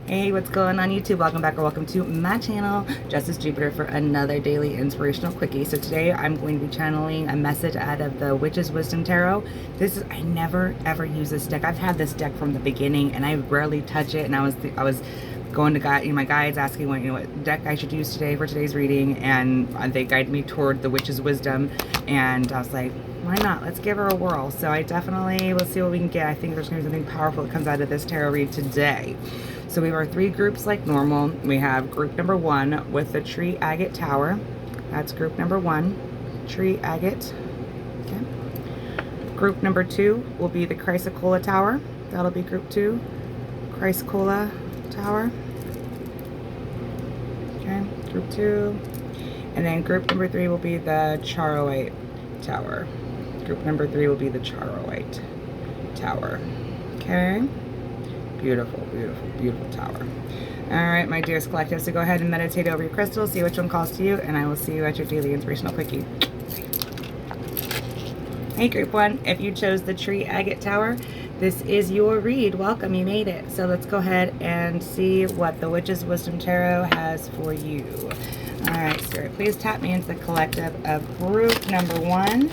Hey, what's going on YouTube? Welcome back or welcome to my channel, Justice Jupiter, for another daily inspirational quickie. So today I'm going to be channeling a message out of the Witch's Wisdom Tarot. I never ever use this deck. I've had this deck from the beginning and I rarely touch it, and I was going to my guides asking what deck I should use today for today's reading, and they guided me toward the Witch's Wisdom, and I was like, why not? Let's give her a whirl. So I definitely, let's see what we can get. I think there's going to be something powerful that comes out of this tarot read today. So we have our three groups like normal. We have group number 1 with the Tree Agate Tower. That's group number 1, Tree Agate. Okay. Group number 2 will be the Chrysocolla Tower. That'll be group 2, Chrysocolla Tower. Okay, group 2. And then group number 3 will be the Charoite Tower. Group number 3 will be the Charoite Tower. Okay. Beautiful, beautiful, beautiful tower. All right, my dearest collective, so go ahead and meditate over your crystals, see which one calls to you, and I will see you at your daily inspirational quickie. Hey, group 1, if you chose the Tree Agate Tower, this is your read. Welcome, you made it. So let's go ahead and see what the Witch's Wisdom Tarot has for you. All right, Spirit, please tap me into the collective of group number 1,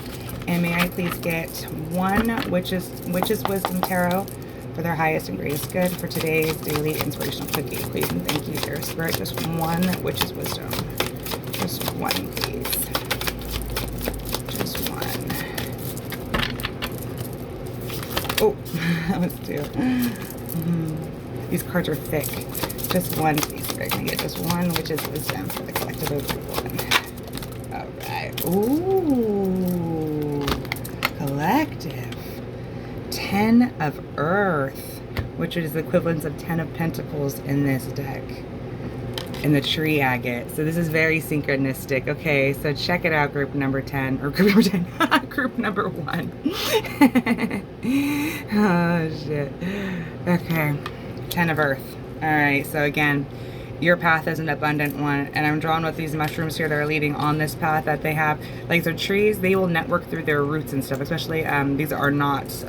and may I please get one Witch's Wisdom Tarot for their highest and greatest good for today's daily inspirational quickie. Please and thank you, dear Spirit. Just one Witch's Wisdom. Just one, please. Just one. Oh, that was 2. These cards are thick. Just one, please, Spirit. Can I get just one Witch's Wisdom for the collective of group 1? All right. Ooh, collective. 10 of Earth, which is the equivalent of 10 of Pentacles in this deck, in the Tree Agate. So this is very synchronistic. Okay, so check it out, group number 10, or group number 10, group number 1. Oh, shit. Okay, 10 of Earth. All right, so again, your path is an abundant one, and I'm drawn with these mushrooms here that are leading on this path that they have. Like, the trees, they will network through their roots and stuff, especially these are not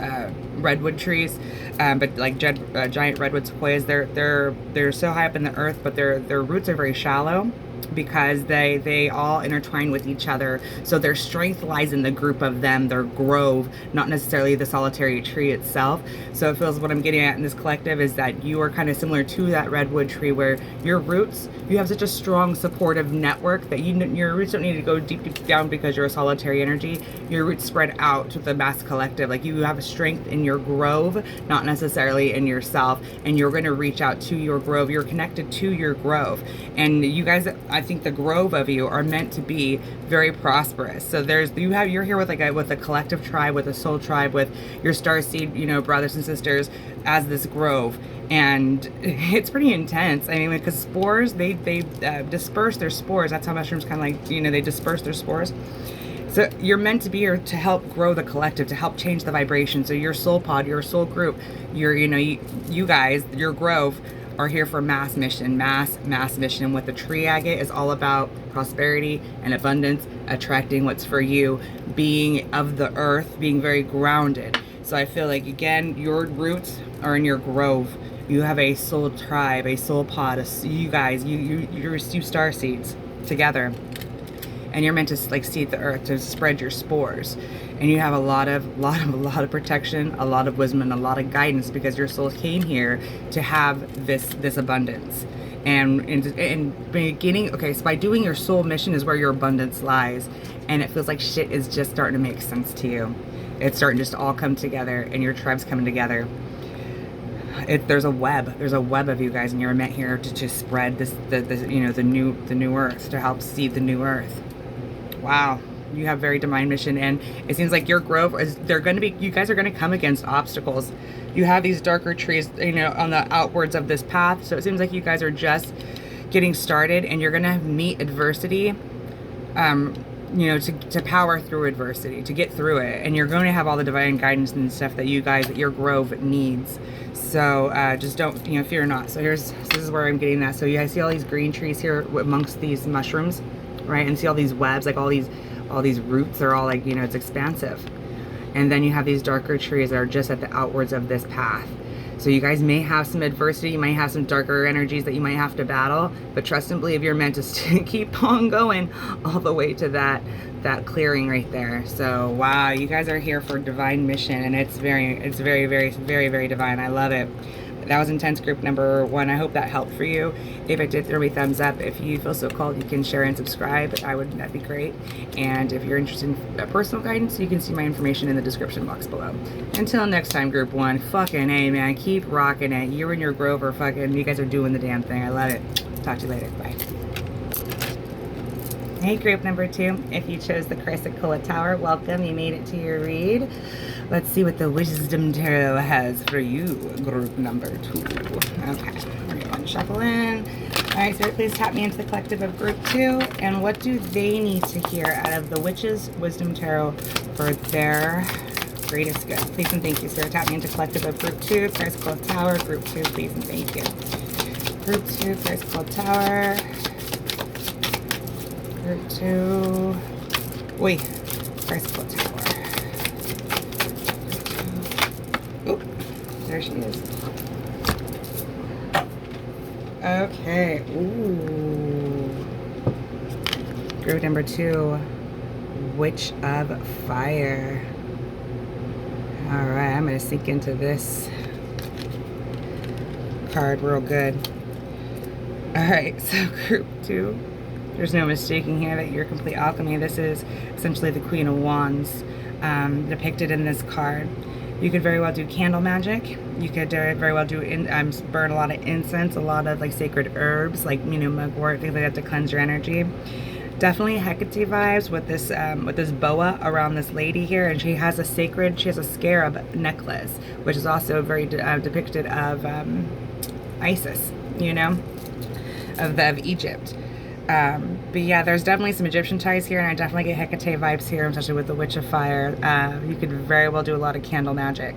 redwood trees, but like giant redwood sequoias. They're so high up in the earth, but their roots are very shallow because they all intertwine with each other. So their strength lies in the group of them, their grove, not necessarily the solitary tree itself. So it feels, what I'm getting at in this collective is that you are kind of similar to that redwood tree, where your roots, you have such a strong supportive network that your roots don't need to go deep down because you're a solitary energy. Your roots spread out to the mass collective. Like, you have a strength in your grove, not necessarily in yourself, and you're going to reach out to your grove. You're connected to your grove, and you guys, I think the grove of you are meant to be very prosperous. So you're here with a collective tribe, with a soul tribe, with your starseed, brothers and sisters as this grove, and it's pretty intense. I mean, because spores, they disperse their spores. That's how mushrooms kind of like, they disperse their spores. So you're meant to be here to help grow the collective, to help change the vibration. So your soul pod, your soul group, you guys, your grove, are here for mass mission. And what the Tree Agate is all about: prosperity and abundance, attracting what's for you, being of the earth, being very grounded. So I feel like, again, your roots are in your grove. You have a soul tribe, a soul pod, you guys, you're star seeds together, and you're meant to like seed the earth, to spread your spores. And you have a lot of protection, a lot of wisdom, and a lot of guidance, because your soul came here to have this abundance. And in beginning, okay, so by doing your soul mission is where your abundance lies, and it feels like shit is just starting to make sense to you. It's starting just to all come together, and your tribe's coming together. There's a web of you guys, and you're meant here to just spread the new earth, to help seed the new earth. Wow. You have very divine mission, and it seems like your grove you guys are going to come against obstacles. You have these darker trees, on the outwards of this path. So it seems like you guys are just getting started, and you're going to meet adversity, to power through adversity, to get through it. And you're going to have all the divine guidance and stuff that your grove needs. So just don't, fear not. So this is where I'm getting that. So you guys see all these green trees here amongst these mushrooms, right? And see all these webs, like all these roots are all like, it's expansive. And then you have these darker trees that are just at the outwards of this path. So you guys may have some adversity, you might have some darker energies that you might have to battle, but trust and believe you're meant to keep on going all the way to that clearing right there. So wow, you guys are here for divine mission, and it's very divine. I love it. That was intense group number 1. I hope that helped for you. If it did, throw me a thumbs up. If you feel so called, you can share and subscribe. That'd be great. And if you're interested in personal guidance, you can see my information in the description box below. Until next time, group 1, fucking A, man. Keep rocking it. You and your Grover, fucking, you guys are doing the damn thing. I love it. Talk to you later. Bye. Hey, group number 2. If you chose the Chrysocolla Tower, welcome. You made it to your read. Let's see what the Wisdom Tarot has for you, group number 2. Okay, we're going to shuffle in. All right, Spirit, please tap me into the collective of group 2. And what do they need to hear out of the Witch's Wisdom Tarot for their greatest good? Please and thank you, Spirit. Tap me into collective of group 2, Chrysocolla Tower, group 2, please and thank you. Group 2, Chrysocolla Tower. Group 2. Wait, Chrysocolla Tower. Oh, there she is. Okay. Ooh. Group number 2, Witch of Fire. All right, I'm going to sink into this card real good. All right, so group 2. There's no mistaking here that you're complete alchemy. This is essentially the Queen of Wands depicted in this card. You could very well do candle magic. You could very well do burn a lot of incense, a lot of like sacred herbs, like mugwort, things like that to cleanse your energy. Definitely Hecate vibes with this boa around this lady here, and she has a scarab necklace, which is also very depicted of Isis, of Egypt. But yeah, there's definitely some Egyptian ties here, and I definitely get Hecate vibes here, especially with the Witch of Fire. You could very well do a lot of candle magic,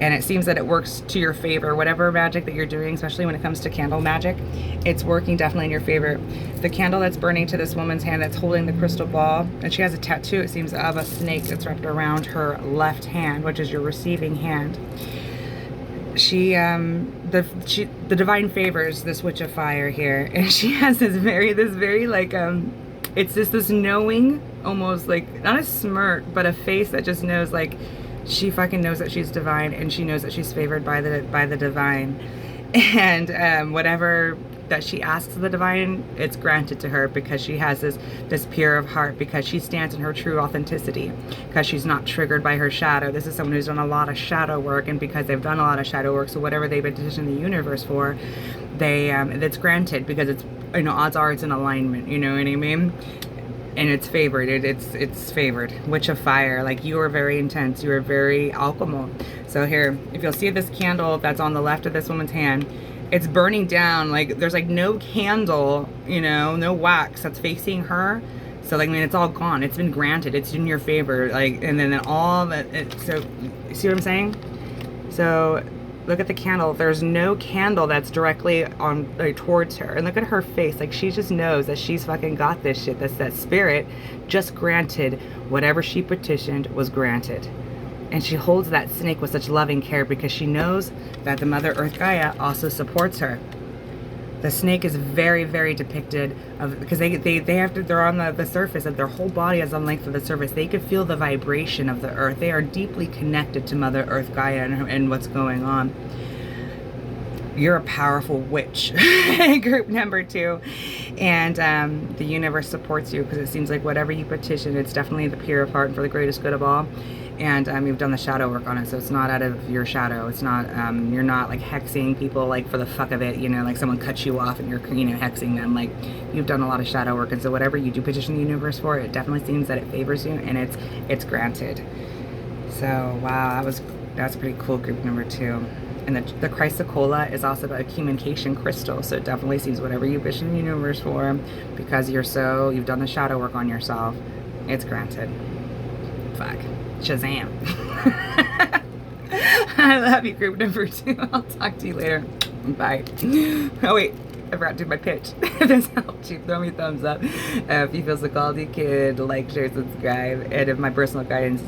and it seems that it works to your favor. Whatever magic that you're doing, especially when it comes to candle magic, it's working definitely in your favor. The candle that's burning to this woman's hand that's holding the crystal ball, and she has a tattoo, it seems, of a snake that's wrapped around her left hand, which is your receiving hand. The divine favors this Witch of Fire here, and she has this very like it's just this knowing, almost like not a smirk, but a face that just knows, like, she fucking knows that she's divine, and she knows that she's favored by the divine, and whatever that she asks of the divine, it's granted to her, because she has this pure of heart, because she stands in her true authenticity, because she's not triggered by her shadow. This is someone who's done a lot of shadow work, and because they've done a lot of shadow work, so whatever they've petitioned the universe for, it's granted, because it's, odds are it's in alignment, you know what I mean? And it's favored. It's favored. Witch of Fire. Like, you are very intense. You are very alchemical. So here, if you'll see this candle that's on the left of this woman's hand, it's burning down. Like, there's like no candle, no wax that's facing her. So like, it's all gone. It's been granted. It's in your favor. Like, and then all that. So, you see what I'm saying? So, look at the candle. There's no candle that's directly on towards her. And look at her face. Like, she just knows that she's fucking got this shit. That spirit just granted whatever she petitioned was granted. And she holds that snake with such loving care, because she knows that the Mother Earth Gaia also supports her. The snake is very, very depicted because they're on the surface of their whole body is on the length of the surface. They could feel the vibration of the earth. They are deeply connected to Mother Earth Gaia and what's going on. You're a powerful witch. Group number 2. And the universe supports you, because it seems like whatever you petition, it's definitely the pure of heart and for the greatest good of all. And you've done the shadow work on it, so it's not out of your shadow. It's not, you're not like hexing people like for the fuck of it, like someone cuts you off and you're, hexing them. Like, you've done a lot of shadow work, and so whatever you do petition the universe for, it definitely seems that it favors you, and it's granted. So wow, that's pretty cool, group number 2. And the Chrysocolla is also a communication crystal, so it definitely seems whatever you petition the universe for, because you've done the shadow work on yourself, it's granted. Fuck. Shazam. I love you, group number 2. I'll talk to you later. Bye. Oh wait, I forgot to do my pitch. If this helped you, throw me a thumbs up. If you feel so called, you could like, share, subscribe. And if my personal guidance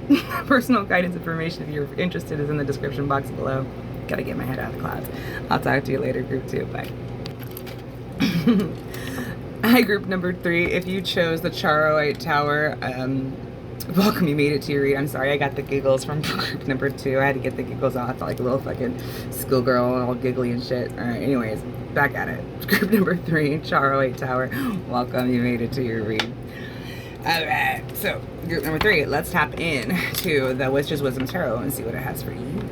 information, if you're interested, is in the description box below. Gotta get my head out of the clouds. I'll talk to you later, group 2. Bye. Hi, group number 3. If you chose the Charoite Tower, welcome, you made it to your read. I'm sorry, I got the giggles from group number 2. I had to get the giggles off. I felt like a little fucking schoolgirl, all giggly and shit. Alright, anyways, back at it. Group number 3, Charoite Tower. Welcome, you made it to your read. Alright, so group number 3, let's tap in to the Witch's Wisdom Tarot and see what it has for you.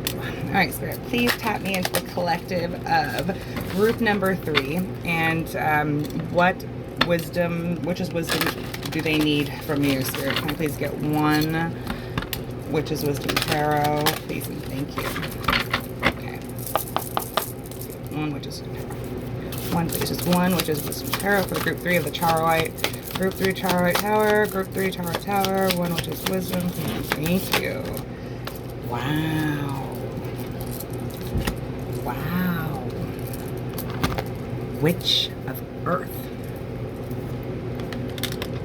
Alright, Spirit, please tap me into the collective of group number 3 and what Witch's Wisdom do they need from you, Spirit? Can I please get one Witch's Wisdom Tarot, please and thank you. Okay. One Witch's Wisdom Tarot. One, please, just one Witch's Wisdom Tarot for group 3 of the Charoite. Group 3 Charoite Tower, Group 3 Charoite Tower, one Witch's Wisdom. Thank you. Wow. Wow. Witch of Earth.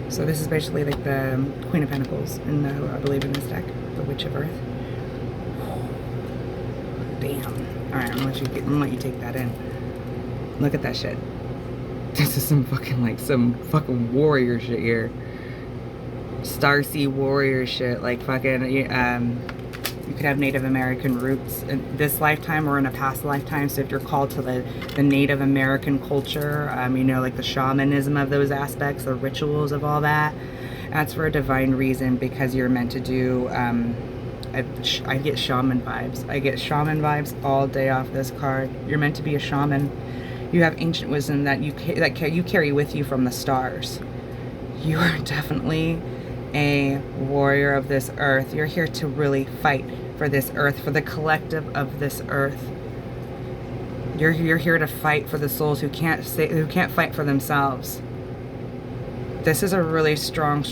So this is basically like the Queen of Pentacles, in the, I believe, in this deck, the Witch of Earth. Damn. All right, I'm gonna let you take that in. Look at that shit. This is some fucking, like, some fucking warrior shit here. Starseed warrior shit. Like, fucking, you could have Native American roots in this lifetime or in a past lifetime. So if you're called to the Native American culture, you know, like the shamanism of those aspects, the rituals of all that, that's for a divine reason, because you're meant to do, I get shaman vibes. I get shaman vibes all day off this card. You're meant to be a shaman. You have ancient wisdom that you carry with you from the stars. You are definitely a warrior of this earth. You're here to really fight for this earth, for the collective of this earth. You're here to fight for the souls who can't fight for themselves. This is a really strong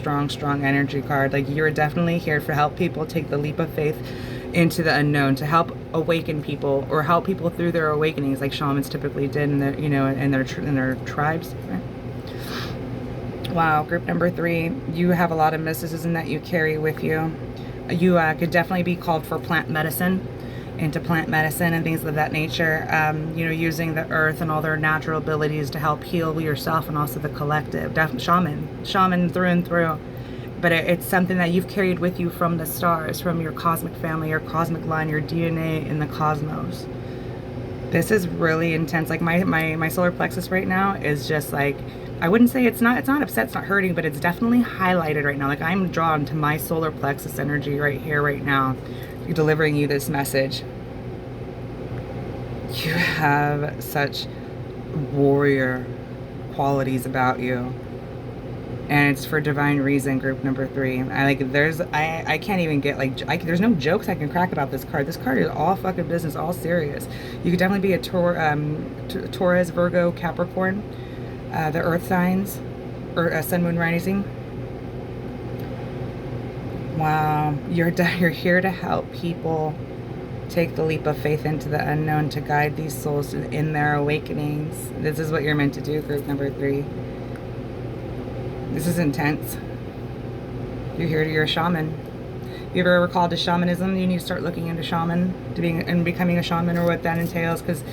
energy card. Like, you're definitely here to help people take the leap of faith into the unknown, to help awaken people, or help people through their awakenings, like shamans typically did in their, you know, in their tribes. Right? Wow, group number 3, you have a lot of mysticism that you carry with you. You could definitely be called for plant medicine, into plant medicine and things of that nature. You know, using the earth and all their natural abilities to help heal yourself and also the collective. Shaman through and through. But it's something that you've carried with you from the stars, from your cosmic family, your cosmic line, your DNA in the cosmos. This is really intense. Like my solar plexus right now is just like, I wouldn't say it's not upset, it's not hurting, but it's definitely highlighted right now. Like, I'm drawn to my solar plexus energy right here, right now, delivering you this message. You have such warrior qualities about you. And it's for divine reason, group number 3. I can't even get, like, there's no jokes I can crack about this card. This card is all fucking business, all serious. You could definitely be a Taurus, Virgo, Capricorn, the earth signs, or sun, moon, rising. Wow, you're here to help people take the leap of faith into the unknown, to guide these souls in their awakenings. This is what you're meant to do, group number 3. This is intense. You're a shaman. If you've ever called to shamanism, you need to start looking into shaman, and becoming a shaman, or what that entails, because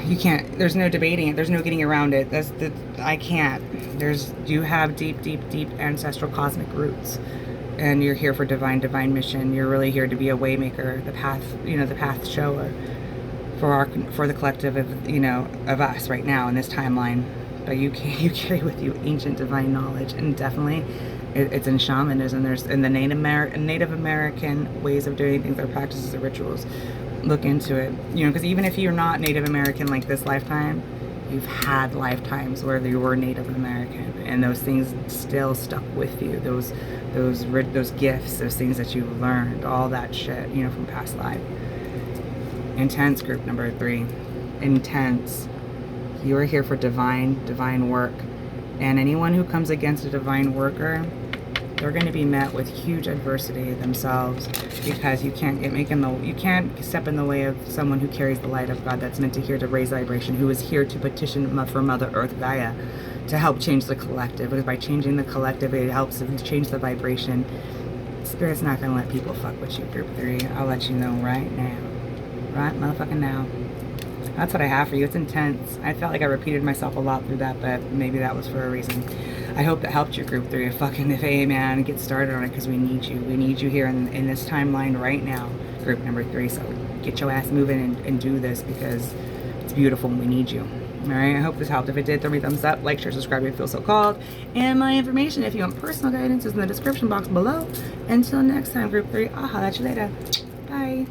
you can't, there's no debating it, there's no getting around it. I can't. You have deep ancestral cosmic roots, and you're here for divine mission. You're really here to be a waymaker, the path, you know, the path shower for the collective of, you know, of us right now in this timeline. But you carry with you ancient divine knowledge, and definitely it's in shamanism. There's in the Native American ways of doing things, their practices, their rituals. Look into it, you know, because even if you're not Native American like this lifetime, you've had lifetimes where you were Native American, and those things still stuck with you. Those gifts, those things that you learned, all that shit, you know, from past life. Intense, group number 3. Intense. You are here for divine work, and anyone who comes against a divine worker, they're going to be met with huge adversity themselves, because you can't step in the way of someone who carries the light of God, that's meant to here to raise vibration, who is here to petition for Mother Earth Gaia to help change the collective. Because by changing the collective, it helps to change the vibration. Spirit's not going to let people fuck with you, group 3. I'll let you know right now. right motherfucking now. That's what I have for you. It's intense. I felt like I repeated myself a lot through that, but maybe that was for a reason. I hope that helped you, group 3. Fucking if hey man, get started on it because we need you. We need you here in this timeline right now, group number 3. So get your ass moving and do this because it's beautiful and we need you. Alright, I hope this helped. If it did, throw me a thumbs up, like, share, subscribe if you feel so called. And my information, if you want personal guidance, is in the description box below. Until next time, group 3, I'll holla at you later. Bye.